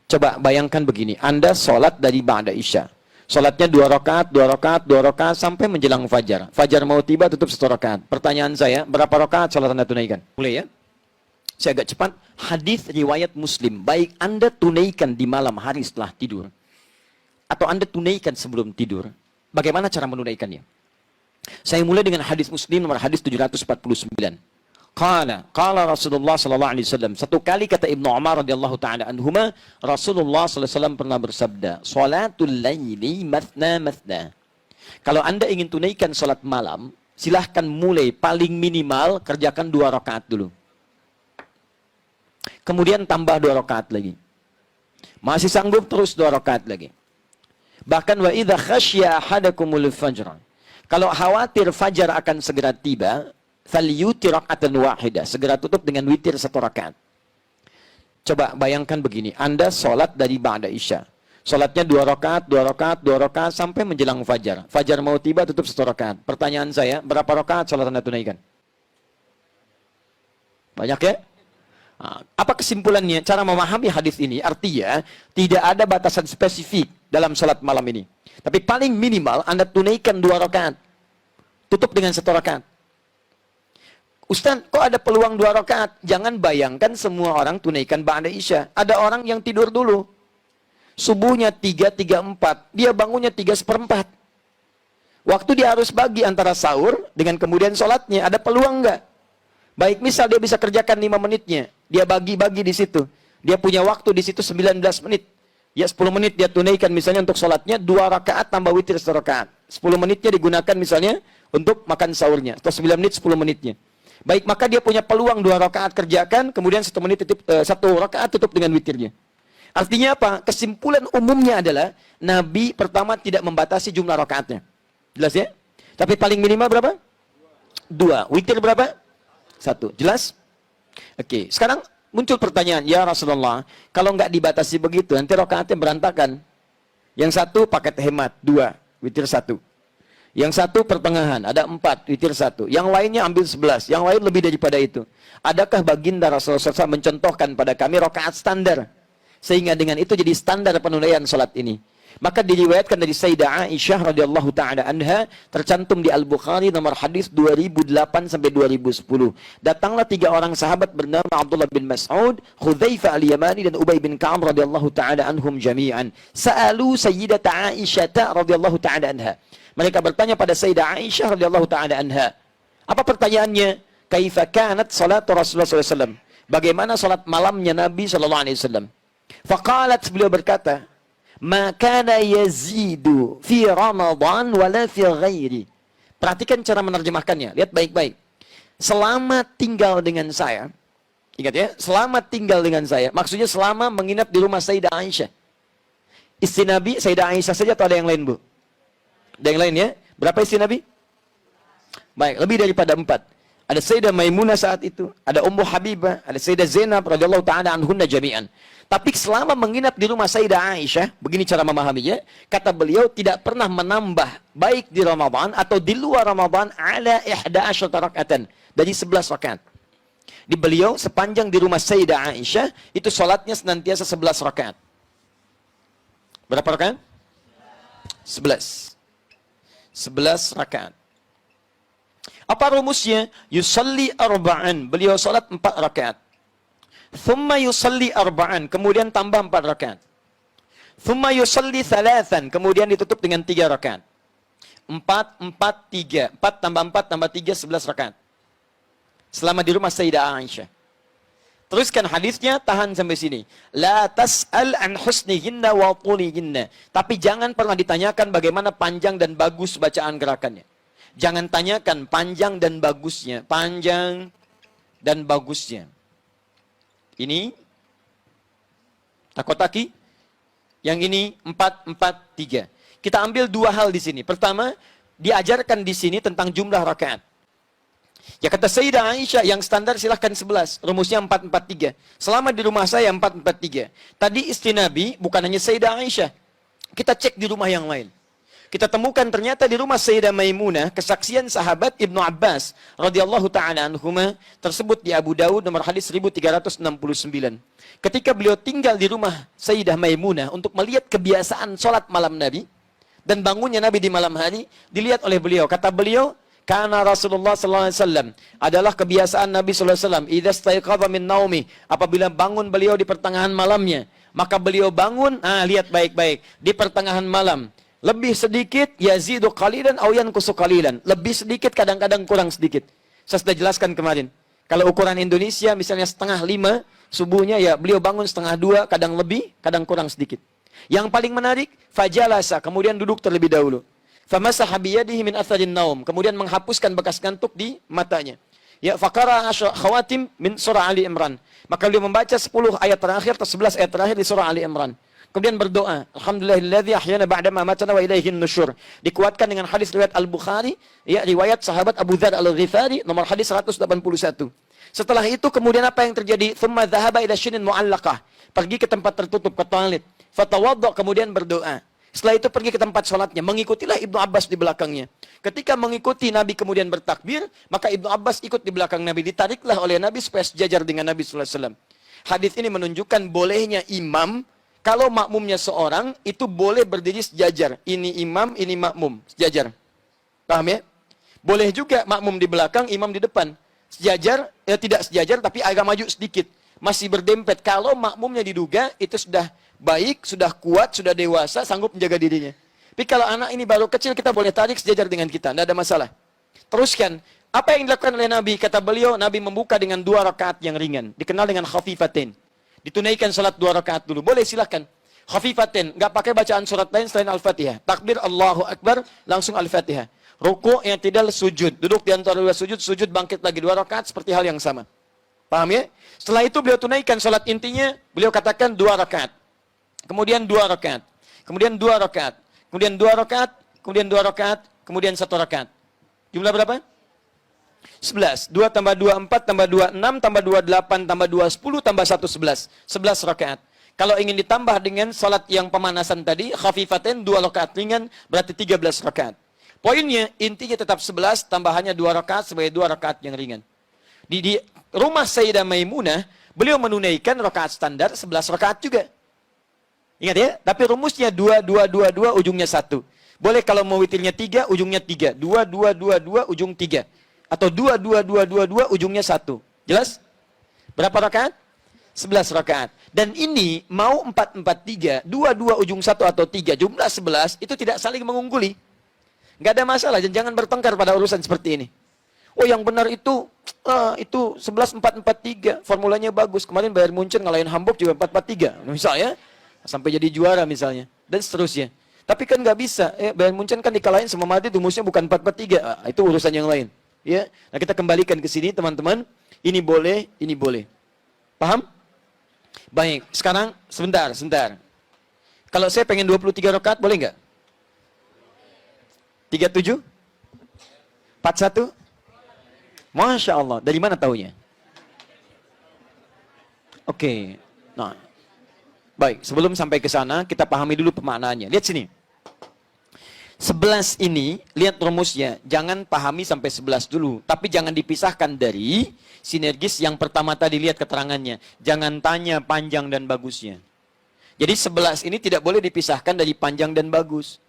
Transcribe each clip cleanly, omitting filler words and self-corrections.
Coba bayangkan begini, Anda sholat dari ba'da isya. Sholatnya 2 rakaat, 2 rakaat, 2 rakaat sampai menjelang fajar. Fajar mau tiba tutup 1 rakaat. Pertanyaan saya, berapa rakaat sholat Anda tunaikan? Mulai ya. Saya agak cepat. Hadis riwayat Muslim, baik Anda tunaikan di malam hari setelah tidur, atau Anda tunaikan sebelum tidur, bagaimana cara menunaikannya? Saya mulai dengan hadis Muslim nomor hadis 749. Qala Rasulullah sallallahu alaihi wasallam. Satu kali kata Ibnu Umar radhiyallahu taala anhuma, Rasulullah sallallahu alaihi wasallam pernah bersabda, "Shalatul laili mathna mathna." Kalau Anda ingin tunaikan salat malam, silahkan mulai paling minimal kerjakan 2 rakaat dulu. Kemudian tambah 2 rakaat lagi. Masih sanggup terus 2 rakaat lagi. Bahkan wa idza khasya ahadakumul fajr. Kalau khawatir fajar akan segera tiba, falyutir raka'atan wahidah, segera tutup dengan witir 1 rakaat. Coba bayangkan begini, Anda sholat dari ba'da isya. Sholatnya 2 rakaat, 2 rakaat, 2 rakaat sampai menjelang fajar. Fajar mau tiba tutup 1 rakaat. Pertanyaan saya, berapa rakaat sholat Anda tunaikan? Banyak ya? Nah, apa kesimpulannya? Cara memahami hadis ini artinya tidak ada batasan spesifik dalam sholat malam ini. Tapi paling minimal Anda tunaikan 2 rakaat. Tutup dengan 1 rakaat. Ustaz, kok ada peluang 2 rakaat? Jangan bayangkan semua orang tunaikan ba'da isya. Ada orang yang tidur dulu. Subuhnya 3:34. Dia bangunnya 3:1/4. Waktu dia harus bagi antara sahur dengan kemudian sholatnya. Ada peluang nggak? Baik, misal dia bisa kerjakan 5 menitnya. Dia bagi-bagi di situ. Dia punya waktu di situ 19 menit. Ya 10 menit dia tunaikan misalnya untuk sholatnya. 2 rakaat tambah witir 1 rakaat. 10 menitnya digunakan misalnya untuk makan sahurnya. Atau 9 menit 10 menitnya. Baik, maka dia punya peluang 2 rakaat kerjakan, kemudian 1 menit 1 rakaat tutup dengan witirnya. Artinya apa? Kesimpulan umumnya adalah Nabi pertama tidak membatasi jumlah rakaatnya. Jelas ya? Tapi paling minimal berapa? 2. Witir berapa? 1. Jelas? Oke, sekarang muncul pertanyaan, ya Rasulullah, kalau nggak dibatasi begitu, nanti rakaatnya berantakan. Yang 1 paket hemat, 2, witir 1. Yang 1 pertengahan, ada 4, witir 1. Yang lainnya ambil 11, yang lain lebih daripada itu. Adakah baginda Rasulullah SAW mencontohkan pada kami rakaat standar? Sehingga dengan itu jadi standar penunaian salat ini. Maka diriwayatkan dari Sayyidah Aisyah radhiyallahu taala anha, tercantum di Al-Bukhari nomor hadis 2008 sampai 2010. Datanglah 3 orang sahabat bernama Abdullah bin Mas'ud, Hudzaifah al-Yamani dan Ubay bin Ka'ab radhiyallahu taala anhum jami'an. Sa'alu Sayyidah Aisyah radhiyallahu taala anha. Mereka bertanya pada Sayyidah Aisyah radhiyallahu taala anha. Apa pertanyaannya? Kaifa kanat salat Rasulullah sallallahu alaihi wasallam? Bagaimana salat malamnya Nabi sallallahu alaihi wasallam? Faqalat, beliau berkata, "Ma kana yazidu fi Ramadan wala fi ghairi." Perhatikan cara menerjemahkannya, lihat baik-baik. Selama tinggal dengan saya, ingat ya, selama tinggal dengan saya, maksudnya selama menginap di rumah Sayyidah Aisyah. Istri Nabi Sayyidah Aisyah saja atau ada yang lain, Bu? Ada yang lain ya? Berapa istri Nabi? Baik, lebih daripada 4. Ada Sayyidah Maimunah saat itu, ada Ummu Habibah, ada Sayyidah Zainab radhiyallahu taala anhunna jami'an. Tapi selama menginap di rumah Sayyidah Aisyah, begini cara memahaminya, kata beliau tidak pernah menambah baik di Ramadan atau di luar Ramadan ala 11 raka'atan, dari 11 rakaat. Di beliau sepanjang di rumah Sayyidah Aisyah itu salatnya senantiasa 11 rakaat. Berapa rakaat? 11. 11 rakaat. Apa rumusnya? Yusalli arba'an. Beliau salat 4 rakaat. Thumma yusalli arba'an. Kemudian tambah 4 rakaat. Thumma yusalli thalathan. Kemudian ditutup dengan 3 rakaat. 4, 4, 3. 4 tambah 4 tambah 3, 11 rakaat. Selama di rumah Sayyidah Aisyah. Teruskan hadisnya, tahan sampai sini. La tas'al an husnihinna wa tulihinna. Tapi jangan pernah ditanyakan bagaimana panjang dan bagus bacaan gerakannya. Jangan tanyakan panjang dan bagusnya. Panjang dan bagusnya. Ini takotaki. Yang ini 4, 4, 3. Kita ambil 2 hal di sini. Pertama, diajarkan di sini tentang jumlah rakaat. Ya kata Sayyidah Aisyah, yang standar silahkan 11. Rumusnya 4, 4, 3. Selama di rumah saya 4, 4, 3. Tadi istri Nabi bukan hanya Sayyidah Aisyah. Kita cek di rumah yang lain. Kita temukan ternyata di rumah Sayyidah Maimunah, kesaksian sahabat Ibnu Abbas radhiyallahu taala anhuma tersebut di Abu Daud nomor hadis 1369. Ketika beliau tinggal di rumah Sayyidah Maimunah untuk melihat kebiasaan sholat malam Nabi dan bangunnya Nabi di malam hari, dilihat oleh beliau. Kata beliau, karena Rasulullah sallallahu alaihi wasallam adalah kebiasaan Nabi sallallahu alaihi wasallam, idza staiqadha min naumi, apabila bangun beliau di pertengahan malamnya, maka beliau bangun, lihat baik-baik, di pertengahan malam. Lebih sedikit, yazidu qalilan aw yanqusu qalilan. Lebih sedikit, kadang-kadang kurang sedikit. Saya sudah jelaskan kemarin. Kalau ukuran Indonesia, misalnya 4:30, subuhnya ya beliau bangun 1:30, kadang lebih, kadang kurang sedikit. Yang paling menarik, fajalasa, kemudian duduk terlebih dahulu. Famasaha biyadihi min atharin naum, kemudian menghapuskan bekas ngantuk di matanya. Ya, faqara khawatim min surah Ali Imran. Maka beliau membaca 10 ayat terakhir atau 11 ayat terakhir di surah Ali Imran. Kemudian berdoa, alhamdulillahilladzi ahyana ba'da ma amatana wa ilaihin nusyur. Dikuatkan dengan hadis riwayat Al-Bukhari, ya, riwayat sahabat Abu Dzar Al-Ghifari nomor hadis 181. Setelah itu kemudian apa yang terjadi? Tsumma dzahaba ila syinin mu'allaqah. Pergi ke tempat tertutup, ke toilet. Fatawadda, kemudian berdoa. Setelah itu pergi ke tempat sholatnya, mengikutilah Ibnu Abbas di belakangnya. Ketika mengikuti Nabi kemudian bertakbir, maka Ibnu Abbas ikut di belakang Nabi. Ditariklah oleh Nabi supaya sejajar dengan Nabi sallallahu alaihi wasallam. Hadis ini menunjukkan bolehnya imam, kalau makmumnya seorang, itu boleh berdiri sejajar. Ini imam, ini makmum, sejajar. Paham ya? Boleh juga makmum di belakang, imam di depan. Sejajar, tidak sejajar, tapi agak maju sedikit. Masih berdempet. Kalau makmumnya diduga, itu sudah baik, sudah kuat, sudah dewasa, sanggup menjaga dirinya. Tapi kalau anak ini baru kecil, kita boleh tarik sejajar dengan kita. Tidak ada masalah. Teruskan. Apa yang dilakukan oleh Nabi? Kata beliau, Nabi membuka dengan 2 rakaat yang ringan. Dikenal dengan khafifatain. Ditunaikan salat 2 rakaat dulu. Boleh, silakan. Khafifatain. Nggak pakai bacaan surat lain selain Al-Fatihah. Takbir Allahu Akbar, langsung Al-Fatihah. Ruku yang tidak sujud. Duduk di antara 2 sujud, sujud bangkit lagi 2 rakaat, seperti hal yang sama. Paham ya? Setelah itu beliau tunaikan salat intinya, beliau katakan 2 rakaat. Kemudian 2 rakaat. Kemudian 2 rakaat. Kemudian 2 rakaat. Kemudian 2 rakaat. Kemudian 1 rakaat. Jumlah berapa? 11. 2 tambah 2, 4 tambah 2, 6 tambah 2, 8 tambah 2, 10 tambah 1, 11. 11 rakaat. Kalau ingin ditambah dengan salat yang pemanasan tadi, khafifatain 2 rakaat ringan, berarti 13 rakaat. Poinnya, intinya tetap 11, tambahannya 2 rakaat sebagai 2 rakaat yang ringan. Di rumah Sayyidah Maimunah, beliau menunaikan rakaat standar 11 rakaat juga. Ingat ya, tapi rumusnya 2, 2, 2, 2, ujungnya 1. Boleh kalau mau witirnya 3, ujungnya 3. 2, 2, 2, 2, ujung 3. Atau 2, 2, 2, 2, 2, ujungnya 1. Jelas? Berapa rakaat? 11 rakaat. Dan ini mau 4, 4, 3, 2, 2, ujung 1 atau 3, jumlah 11, itu tidak saling mengungguli. Nggak ada masalah, dan jangan bertengkar pada urusan seperti ini. Oh yang benar itu 11, 4, 4, 3, formulanya bagus. Kemarin Bayern Munchen ngalahin Hamburg juga 4, 4, 3. Misalnya, sampai jadi juara misalnya. Dan seterusnya. Tapi kan nggak bisa. Bayern Munchen kan dikalahin sama Madrid, rumusnya bukan 4, 4, 3. Itu urusan yang lain. Ya, nah kita kembalikan ke sini teman-teman. Ini boleh, ini boleh. Paham? Baik, sekarang sebentar. Kalau saya pengen 23 rakaat, boleh nggak? 37? 41? Masya Allah. Dari mana taunya? Oke. Nah, baik. Sebelum sampai ke sana, kita pahami dulu pemaknaannya. Lihat sini. 11 ini, lihat rumusnya. Jangan pahami sampai 11 dulu. Tapi jangan dipisahkan dari sinergis yang pertama tadi, lihat keterangannya. Jangan tanya panjang dan bagusnya. Jadi 11 ini tidak boleh dipisahkan dari panjang dan bagus.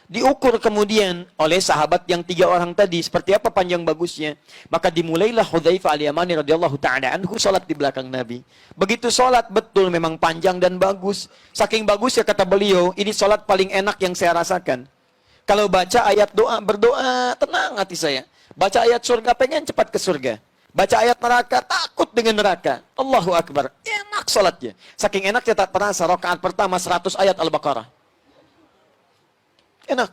Diukur kemudian oleh sahabat yang 3 orang tadi, seperti apa panjang bagusnya. Maka dimulailah Hudzaifah al-Yamani radhiyallahu ta'ala anhu salat di belakang Nabi. Begitu salat betul memang panjang dan bagus. Saking bagusnya kata beliau, ini salat paling enak yang saya rasakan. Kalau baca ayat doa, berdoa, tenang hati saya. Baca ayat surga, pengen cepat ke surga. Baca ayat neraka, takut dengan neraka. Allahu Akbar, enak salatnya. Saking enaknya tak terasa, rakaat pertama 100 ayat Al-Baqarah. Enak.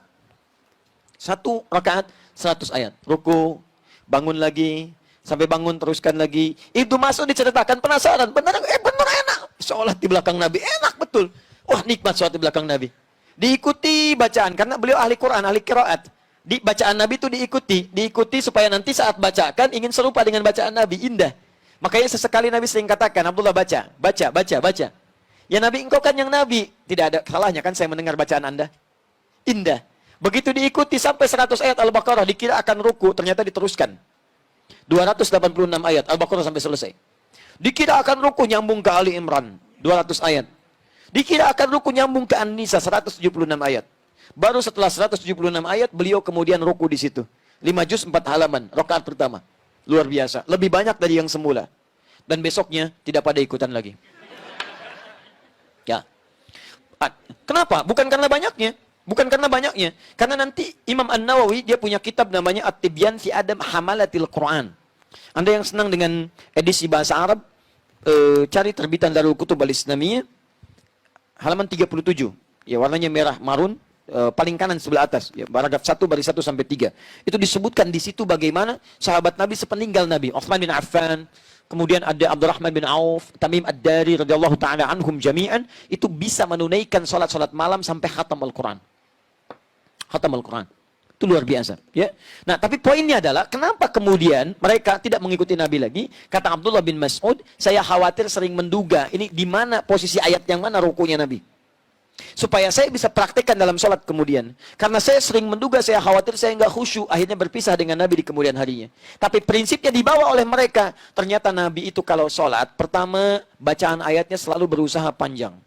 1 rakaat 100 ayat. Ruku, bangun lagi, sampai bangun teruskan lagi. Itu masuk diceritakan, penasaran, benar enak. Sholat di belakang Nabi, enak betul. Wah, nikmat sholat di belakang Nabi. Diikuti bacaan, karena beliau ahli Quran, ahli qiraat. Di bacaan Nabi itu diikuti supaya nanti saat bacakan ingin serupa dengan bacaan Nabi, indah. Makanya sesekali Nabi sering katakan, Abdullah baca. Ya Nabi, engkau kan yang Nabi. Tidak ada salahnya kan saya mendengar bacaan Anda. Indah. Begitu diikuti sampai 100 ayat Al-Baqarah, dikira akan ruku, ternyata diteruskan. 286 ayat Al-Baqarah sampai selesai. Dikira akan ruku, nyambung ke Ali Imran, 200 ayat. Dikira akan ruku, nyambung ke An-Nisa, 176 ayat. Baru setelah 176 ayat, beliau kemudian ruku di situ. 5 juz 4 halaman, rakaat pertama. Luar biasa, lebih banyak dari yang semula. Dan besoknya tidak pada ikutan lagi. Ya. Kenapa? Bukan karena banyaknya. Bukan karena banyaknya. Karena nanti Imam An-Nawawi, dia punya kitab namanya At-Tibyan fi Adab Hamalatil Quran. Anda yang senang dengan edisi bahasa Arab, cari terbitan Darul Kutub Al-Islamiyah, halaman 37. Ya, warnanya merah marun, paling kanan sebelah atas. Ya, paragraf 1 baris 1 sampai 3. Itu disebutkan di situ bagaimana sahabat Nabi sepeninggal Nabi, Utsman bin Affan, kemudian ada Abdurrahman bin Auf, Tamim Ad-Dari radhiyallahu taala anhum jami'an, itu bisa menunaikan salat-salat malam sampai khatam Al-Quran. Khatam Al-Quran. Itu luar biasa. Ya. Nah, tapi poinnya adalah, kenapa kemudian mereka tidak mengikuti Nabi lagi? Kata Abdullah bin Mas'ud, saya khawatir sering menduga, ini di mana posisi ayat yang mana rukunya Nabi. Supaya saya bisa praktekkan dalam sholat kemudian. Karena saya sering menduga, saya khawatir saya nggak khusyuk, akhirnya berpisah dengan Nabi di kemudian harinya. Tapi prinsipnya dibawa oleh mereka. Ternyata Nabi itu kalau sholat, pertama bacaan ayatnya selalu berusaha panjang.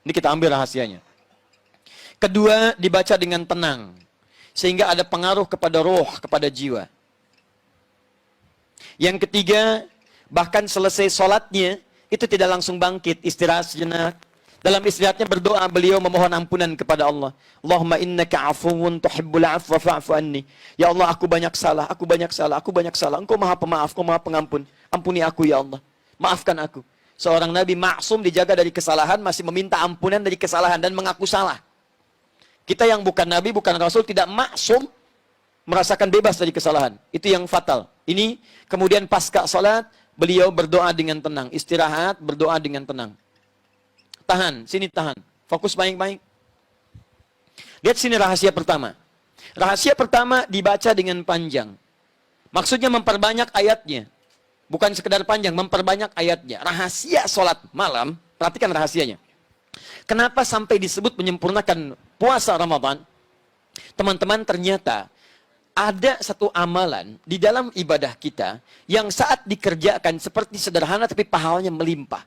Ini kita ambil rahasianya. Kedua, dibaca dengan tenang. Sehingga ada pengaruh kepada roh, kepada jiwa. Yang ketiga, bahkan selesai sholatnya, itu tidak langsung bangkit, istirahat sejenak. Dalam istirahatnya berdoa, beliau memohon ampunan kepada Allah. Allahumma innaka afuwun tuhibbul afwa fa'fu anni. Ya Allah, aku banyak salah, aku banyak salah, aku banyak salah. Engkau maha pemaaf, engkau maha pengampun. Ampuni aku ya Allah. Maafkan aku. Seorang Nabi maksum, dijaga dari kesalahan, masih meminta ampunan dari kesalahan dan mengaku salah. Kita yang bukan Nabi, bukan Rasul, tidak maksum, merasakan bebas dari kesalahan. Itu yang fatal. Ini kemudian pasca salat, beliau berdoa dengan tenang. Istirahat, berdoa dengan tenang. Tahan, sini tahan. Fokus baik-baik. Lihat sini rahasia pertama. Rahasia pertama dibaca dengan panjang. Maksudnya memperbanyak ayatnya. Bukan sekedar panjang, memperbanyak ayatnya. Rahasia sholat malam, perhatikan rahasianya. Kenapa sampai disebut menyempurnakan puasa Ramadan? Teman-teman, ternyata ada satu amalan di dalam ibadah kita yang saat dikerjakan seperti sederhana tapi pahalanya melimpah.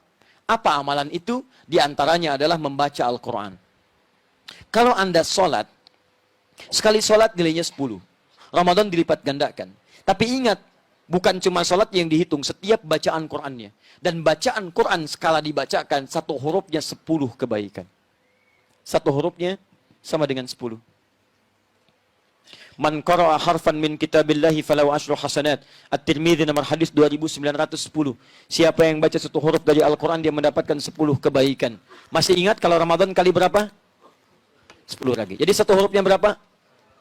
Apa amalan itu? Di antaranya adalah membaca Al-Quran. Kalau Anda sholat, sekali sholat nilainya 10. Ramadan dilipat gandakan. Tapi ingat, bukan cuma sholat yang dihitung, setiap bacaan Qurannya. Dan bacaan Quran skala dibacakan, satu hurufnya 10 kebaikan. Satu hurufnya sama dengan 10. Man qara'a harfan min kitabillahi falahu asyru hasanat. At-Tirmidzi nomor hadis 2910. Siapa yang baca satu huruf dari Al-Quran, dia mendapatkan 10 kebaikan. Masih ingat kalau Ramadan kali berapa? 10 lagi. Jadi satu hurufnya berapa?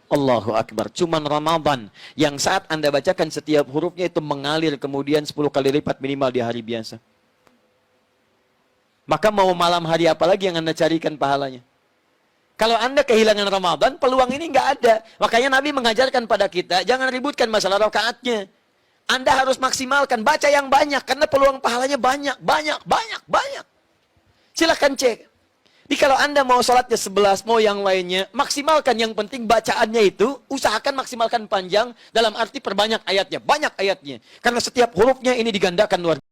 Allahu Akbar. Cuman Ramadan yang saat Anda bacakan setiap hurufnya itu mengalir kemudian 10 kali lipat minimal di hari biasa. Maka mau malam hari apa lagi yang Anda carikan pahalanya? Kalau Anda kehilangan Ramadan, peluang ini nggak ada. Makanya Nabi mengajarkan pada kita, jangan ributkan masalah rakaatnya. Anda harus maksimalkan, baca yang banyak, karena peluang pahalanya banyak. Silahkan cek. Jadi kalau Anda mau sholatnya 11, mau yang lainnya, maksimalkan yang penting bacaannya itu, usahakan maksimalkan panjang, dalam arti perbanyak ayatnya, banyak ayatnya. Karena setiap hurufnya ini digandakan luar biasa.